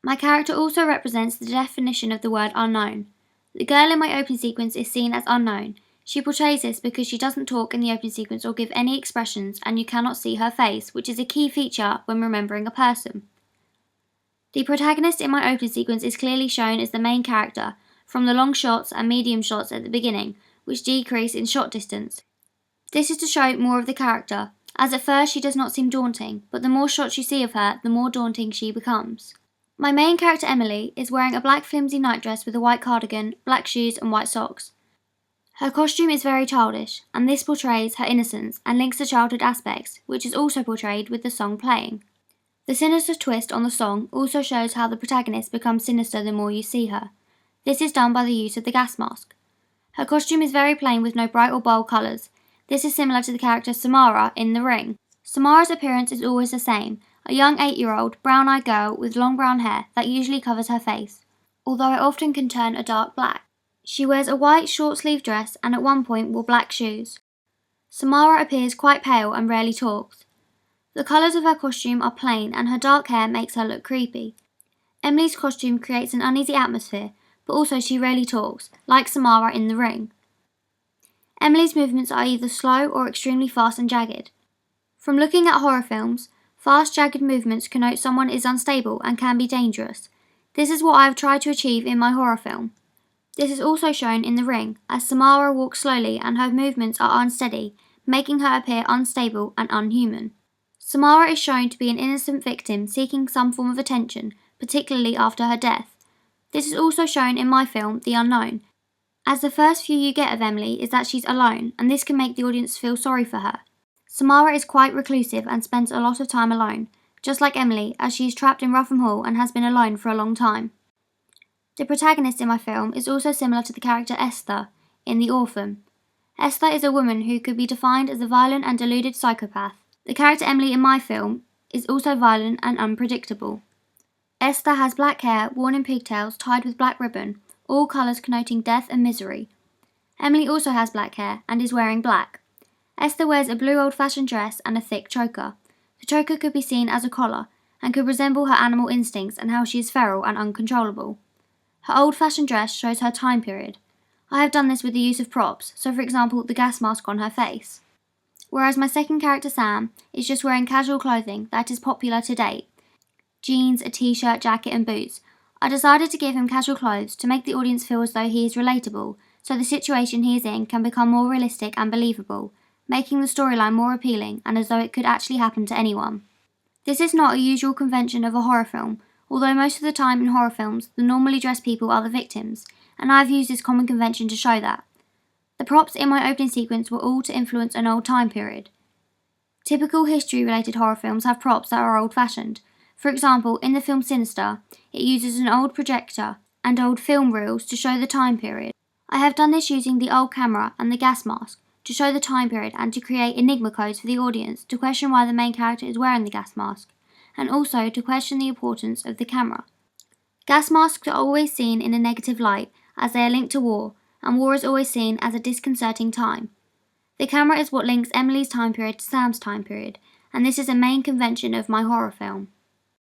My character also represents the definition of the word unknown. The girl in my opening sequence is seen as unknown. She portrays this because she doesn't talk in the opening sequence or give any expressions, and you cannot see her face, which is a key feature when remembering a person. The protagonist in my opening sequence is clearly shown as the main character, from the long shots and medium shots at the beginning, which decrease in shot distance. This is to show more of the character, as at first she does not seem daunting, but the more shots you see of her, the more daunting she becomes. My main character Emily is wearing a black flimsy nightdress with a white cardigan, black shoes and white socks. Her costume is very childish, and this portrays her innocence and links to childhood aspects, which is also portrayed with the song playing. The sinister twist on the song also shows how the protagonist becomes sinister the more you see her. This is done by the use of the gas mask. Her costume is very plain with no bright or bold colours. This is similar to the character Samara in The Ring. Samara's appearance is always the same, a young 8-year-old, brown-eyed girl with long brown hair that usually covers her face, although it often can turn a dark black. She wears a white short-sleeved dress and at one point wore black shoes. Samara appears quite pale and rarely talks. The colours of her costume are plain and her dark hair makes her look creepy. Emily's costume creates an uneasy atmosphere, but also she rarely talks, like Samara in The Ring. Emily's movements are either slow or extremely fast and jagged. From looking at horror films, fast jagged movements connote someone is unstable and can be dangerous. This is what I have tried to achieve in my horror film. This is also shown in The Ring, as Samara walks slowly and her movements are unsteady, making her appear unstable and unhuman. Samara is shown to be an innocent victim seeking some form of attention, particularly after her death. This is also shown in my film, The Unknown, as the first view you get of Emily is that she's alone, and this can make the audience feel sorry for her. Samara is quite reclusive and spends a lot of time alone, just like Emily, as she is trapped in Ruffham Hall and has been alone for a long time. The protagonist in my film is also similar to the character Esther in The Orphan. Esther is a woman who could be defined as a violent and deluded psychopath. The character Emily in my film is also violent and unpredictable. Esther has black hair worn in pigtails tied with black ribbon, all colours connoting death and misery. Emily also has black hair and is wearing black. Esther wears a blue old-fashioned dress and a thick choker. The choker could be seen as a collar and could resemble her animal instincts and how she is feral and uncontrollable. Her old-fashioned dress shows her time period. I have done this with the use of props, so for example the gas mask on her face. Whereas my second character Sam is just wearing casual clothing that is popular to date. Jeans, a t-shirt, jacket and boots. I decided to give him casual clothes to make the audience feel as though he is relatable, so the situation he is in can become more realistic and believable, making the storyline more appealing and as though it could actually happen to anyone. This is not a usual convention of a horror film, although most of the time in horror films the normally dressed people are the victims, and I have used this common convention to show that. The props in my opening sequence were all to influence an old time period. Typical history-related horror films have props that are old-fashioned. For example, in the film Sinister, it uses an old projector and old film reels to show the time period. I have done this using the old camera and the gas mask to show the time period and to create enigma codes for the audience to question why the main character is wearing the gas mask, and also to question the importance of the camera. Gas masks are always seen in a negative light as they are linked to war, and war is always seen as a disconcerting time. The camera is what links Emily's time period to Sam's time period, and this is a main convention of my horror film.